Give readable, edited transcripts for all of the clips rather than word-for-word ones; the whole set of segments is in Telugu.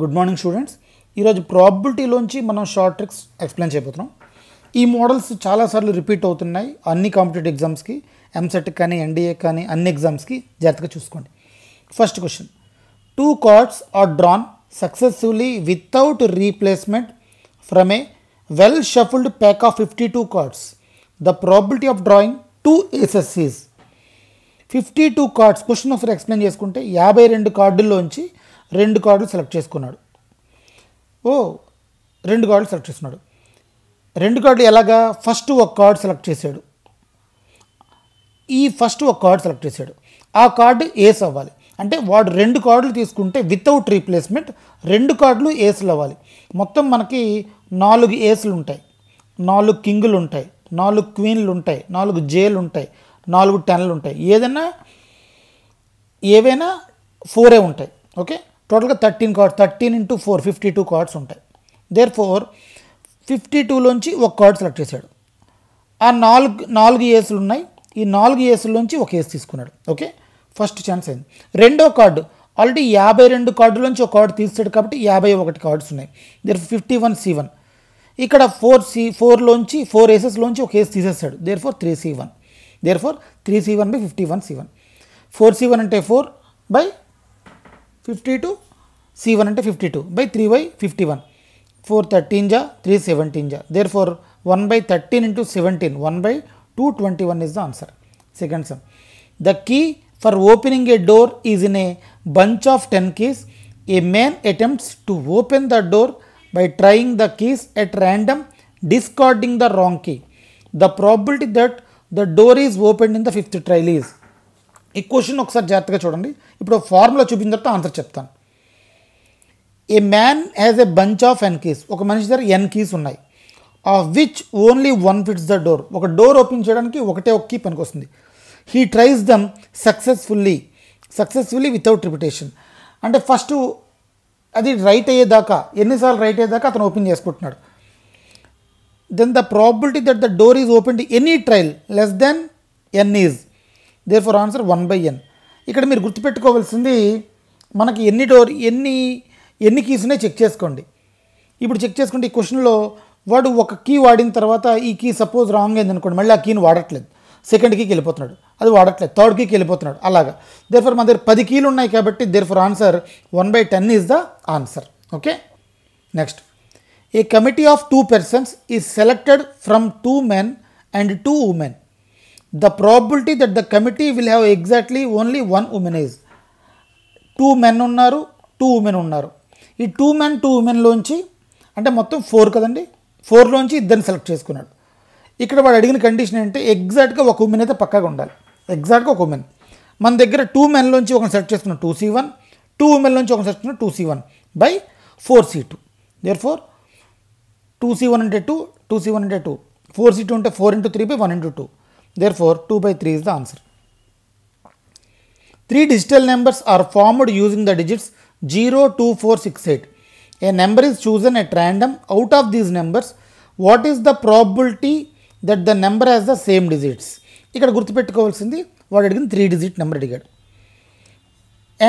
Good morning students. ఈరోజు ప్రాబబిలిటీలోంచి మనం షార్ట్ ట్రిక్స్ ఎక్స్ప్లెయిన్ చేయబోతున్నాం. ఈ మోడల్స్ చాలాసార్లు రిపీట్ అవుతున్నాయి అన్ని కాంపిటేటివ్ ఎగ్జామ్స్కి, ఎంసెట్ కానీ ఎన్డీఏ కానీ అన్ని ఎగ్జామ్స్కి. జాగ్రత్తగా చూసుకోండి. First question, 2 cards are drawn successively without replacement from a well shuffled pack of 52 cards. The probability of drawing 2 aces is 52 cards. Question ఒకసారి ఎక్స్ప్లెయిన్ చేసుకుంటే 52 కార్డుల్లోంచి 2 కార్డులు సెలెక్ట్ చేసుకున్నాడు. 2 కార్డులు సెలెక్ట్ చేసుకున్నాడు. 2 కార్డులు ఎలాగా? ఫస్ట్ ఒక కార్డు సెలెక్ట్ చేశాడు. ఫస్ట్ ఒక కార్డు సెలెక్ట్ చేశాడు. ఆ కార్డు ఏస్ అవ్వాలి. అంటే వాడు 2 కార్డులు తీసుకుంటే వితౌట్ రీప్లేస్మెంట్ 2 కార్డులు ఏసులు అవ్వాలి. మొత్తం మనకి 4 ఏసులు ఉంటాయి, 4 కింగులు ఉంటాయి, 4 క్వీన్లు ఉంటాయి, 4 జేలు ఉంటాయి, 4 10లు ఉంటాయి. ఏవైనా 4 ఉంటాయి. ఓకే, టోటల్గా 13 కార్డ్స్, 13 × 4 52 కార్డ్స్ ఉంటాయి. దేర్ ఫోర్ 52లోంచి ఒక కార్డు సెలెక్ట్ చేశాడు. ఆ 4 ఏసులు ఉన్నాయి. ఈ 4 ఏసుల్లోంచి ఒక ఏసు తీసుకున్నాడు. ఓకే, ఫస్ట్ ఛాన్స్ అయింది. రెండో కార్డు ఆల్రెడీ 52 కార్డులోంచి ఒక కార్డు తీసాడు కాబట్టి 51 కార్డ్స్ ఉన్నాయి. There 51C1. ఇక్కడ 4లోంచి 4 ఏసెస్లోంచి ఒక ఏసు తీసేస్తాడు. There four 3C1. There four 3C1 / 51C1. 4C1 అంటే 4/52, C1 అంటే 52 / 3/51. 4 13 జా, 3 17 జా. Therefore 1/13 × 17, 1/221 is the answer. Second sum, the key for opening a door is in a bunch of 10 keys. A man attempts to open the door by trying the keys at random, discarding the wrong key. The probability that the door is opened in the 5th trial is. ఈ క్వశ్చన్ ఒకసారి జాగ్రత్తగా చూడండి. ఇప్పుడు ఫార్ములా చూపించిన తర్వాత ఆన్సర్ చెప్తాను. A man has a bunch of n keys. ఒక మనిషి దగ్గర n keys ఉన్నాయి. Of which only 1 fits the door. ఒక డోర్ ఓపెన్ చేయడానికి ఒకటే ఒక కీ పనికి వస్తుంది. He tries them successfully without repetition. అంటే ఫస్ట్ అది రైట్ అయ్యేదాకా, ఎన్నిసార్లు రైట్ అయ్యేదాకా అతను ఓపెన్ చేసుకుంటున్నాడు. Then the probability that the door is opened any trial less than n is. Therefore answer 1/n. ఇక్కడ మీరు గుర్తుపెట్టుకోవాల్సింది, మనకి ఎన్ని కీస్ ఉన్నాయి చెక్ చేసుకోండి. ఇప్పుడు చెక్ చేసుకుంటే ఈ క్వశ్చన్లో వాడు ఒక కీ వాడిన తర్వాత ఈ కీ సపోజ్ రాంగ్ అయింది అనుకోండి, మళ్ళీ ఆ కీని వాడట్లేదు. సెకండ్ కీకి వెళ్ళిపోతున్నాడు, అది వాడట్లేదు. థర్డ్ కీకి వెళ్ళిపోతున్నాడు. అలాగా దేర్ ఫర్ మన దగ్గర 10 కీలు ఉన్నాయి కాబట్టి therefore answer 1/10 is the answer. Okay, next, a committee of 2 persons is selected from 2 men and 2 women. The probability that the committee will have exactly only 1 woman is. 2 men ఉన్నారు, 2 women ఉన్నారు. ఈ 2 men 2 womenలోంచి అంటే మొత్తం 4 కదండి, 4లోంచి ఇద్దరిని సెలెక్ట్ చేసుకున్నాడు. ఇక్కడ వాడు అడిగిన కండిషన్ ఏంటంటే ఎగ్జాక్ట్గా ఒక ఉమెన్ అయితే పక్కాగా ఉండాలి. ఎగ్జాక్ట్గా ఒక ఉమెన్. మన దగ్గర 2 menలోంచి ఒకరిని సెలెక్ట్ చేసుకున్నాం 2C1, 2 womenలోంచి ఒకరిని సెలెక్ట్ చేసుకున్నాం 2C1 / 4C2. There four 2C1 అంటే 2, 2C1 అంటే 2, 4C2 అంటే 4 × 3 / 1 × 2. Therefore 2/3 is the answer. 3 digital numbers are formed using the digits 0, 2, 4, 6, 8. A number is chosen at random. Out of these numbers, what is the probability that the number has the same digits? ఇక్కడ గుర్తుపెట్టుకోవాల్సింది, వాడు అడిగిన 3 digit నెంబర్ అడిగాడు.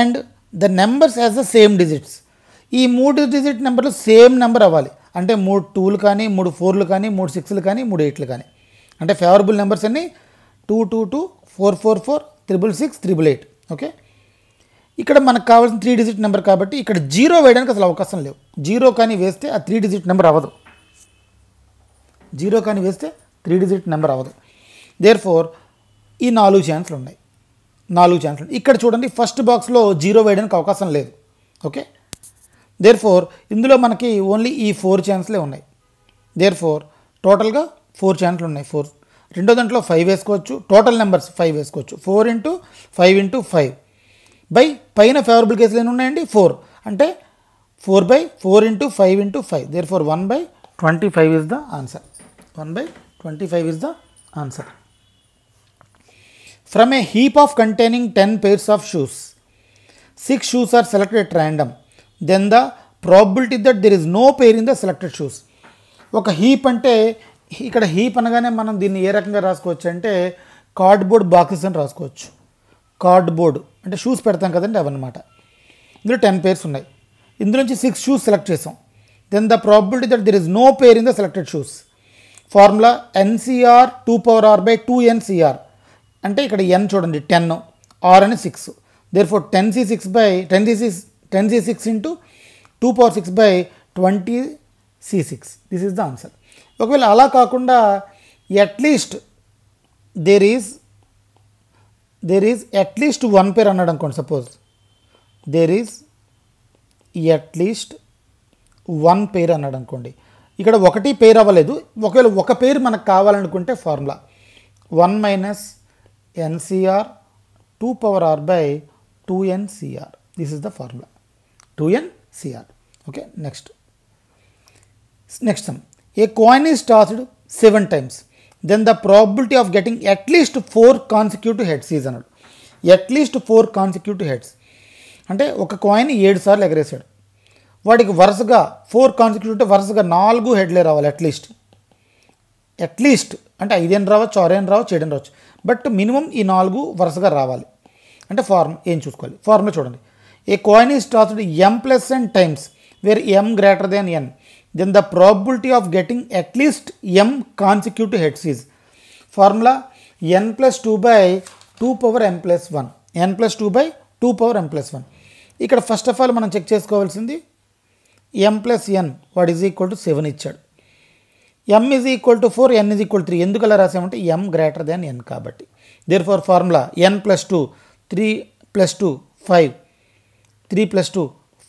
And the numbers has the same digits. ఈ 3 digit నెంబర్లు సేమ్ నెంబర్ అవ్వాలి. అంటే 3 2లు కానీ, 3 4లు కానీ, 3 6లు కానీ, 3 8లు కానీ. అంటే ఫేవరబుల్ నెంబర్స్ అన్ని 2 2 2, 4 4 4, 6 6, 8 8. ఓకే, ఇక్కడ మనకు కావాల్సిన 3 digit నెంబర్ కాబట్టి ఇక్కడ 0 వేయడానికి అసలు అవకాశం లేవు. 0 కానీ వేస్తే ఆ 3 digit నెంబర్ అవ్వదు. 0 కానీ వేస్తే 3 digit నెంబర్ అవ్వదు. దేర్ ఫోర్ ఈ 4 ఛాన్స్లు ఉన్నాయి. 4 ఛాన్స్లు ఇక్కడ చూడండి, ఫస్ట్ బాక్స్లో 0 వేయడానికి అవకాశం లేదు. ఓకే, దేర్ ఫోర్ ఇందులో మనకి ఓన్లీ ఈ 4 ఛాన్స్లే ఉన్నాయి. దేర్ ఫోర్ టోటల్గా 4 ఛాన్స్లు ఉన్నాయి. 4. రెండో దాంట్లో 5 వేసుకోవచ్చు. టోటల్ నెంబర్స్ 5 వేసుకోవచ్చు. 4 × 5 × 5 పైన ఫేవరబుల్ కేసులు ఎన్ని ఉన్నాయండి? 4. అంటే 4/4 × 5 × 5. Therefore 1/25 is the answer. 1/25 is the answer. From a heap of containing 10 pairs of shoes, 6 shoes are selected at random. Then the probability that there is no pair in the selected shoes. ఒక హీప్ అంటే, ఇక్కడ హీప్ అనగానే మనం దీన్ని ఏ రకంగా రాసుకోవచ్చు అంటే కార్డ్బోర్డ్ బాక్సెస్ అని రాసుకోవచ్చు. కార్డ్బోర్డ్ అంటే షూస్ పెడతాం కదండి, అవన్నమాట. ఇందులో 10 pairs ఉన్నాయి. ఇందులోంచి 6 షూస్ సెలెక్ట్ చేసాం. Then the probability that there is no pair in the selected shoes. Formula NCR 2^r/2nCr. అంటే ఇక్కడ n చూడండి 10, r అని 6. Therefore 10c6 into 2^6/20c6. This is the answer. ఒకవేళ అలా కాకుండా at least there is at least 1 pair అన్నాడు అనుకోండి. Suppose there is at least 1 pair అన్నాడు అనుకోండి. ఇక్కడ ఒకటి పేర్ అవ్వలేదు. ఒకవేళ ఒక పేరు మనకు కావాలనుకుంటే formula 1 - NCR 2^r/2nCr. This is the formula 2nCr. Okay, next sum. A coin is tossed 7 times. Then the probability of getting at least 4 consecutive heads is అన్నాడు. అట్లీస్ట్ 4 కాన్సిక్యూటివ్ హెడ్స్ అంటే ఒక కాయిన్ 7 సార్లు ఎగరేసాడు. వాడికి వరుసగా 4 కాన్సిక్యూటివ్ వరుసగా 4 హెడ్లే రావాలి. అట్లీస్ట్ అంటే 5 రావచ్చు, 6 రావచ్చు, 7 రావచ్చు. బట్ మినిమం ఈ 4 వరుసగా రావాలి. అంటే ఏం చూసుకోవాలి. ఫార్ములా చూడండి. A coin is tossed m+n times where m greater than n. Then the probability of getting at least m consecutive heads is formula n+2/2m+1. n+2/2m+1. ఇక్కడ ఫస్ట్ ఆఫ్ ఆల్ మనం చెక్ చేసుకోవాల్సింది m+n what is equal to 7 ఇచ్చాడు. m is equal to 4, n is equal to 3. ఎందుకు అలా రాసామంటే m గ్రేటర్ దాన్ n కాబట్టి. Therefore formula n+2 3+2 5 3+2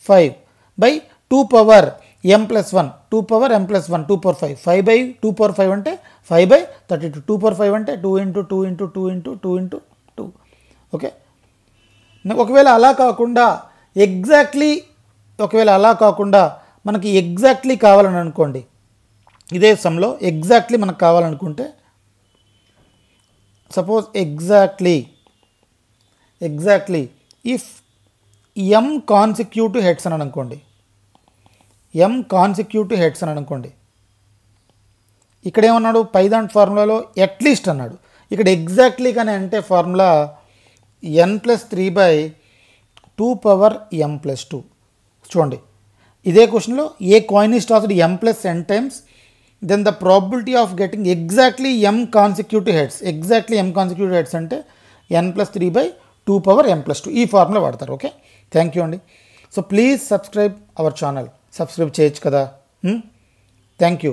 5 by 2^m+1 2^m+1 2^5 5/2^5 అంటే 5/32. 2^5 అంటే 2 × 2 × 2 × 2 × 2. ఓకే, ఒకవేళ అలా కాకుండా మనకి ఎగ్జాక్ట్లీ కావాలని అనుకోండి. ఇదే సమ్లో ఎగ్జాక్ట్లీ మనకు కావాలనుకుంటే suppose exactly if m consecutive heads అని అనుకోండి. ఇక్కడ ఏమన్నాడు? పైదాంట్ ఫార్ములాలో అట్లీస్ట్ అన్నాడు. ఇక్కడ ఎగ్జాక్ట్లీ కానీ అంటే ఫార్ములా n+3/2m+2. చూడండి, ఇదే క్వశ్చన్లో a coin is tossed m+n times, then the probability of getting exactly m consecutive heads అంటే n+3/2m+2. ఈ ఫార్ములా వాడతారు. ఓకే, థ్యాంక్ యూ అండి. So please subscribe our channel. Subscribe చేయొచ్చు కదా. Thank you.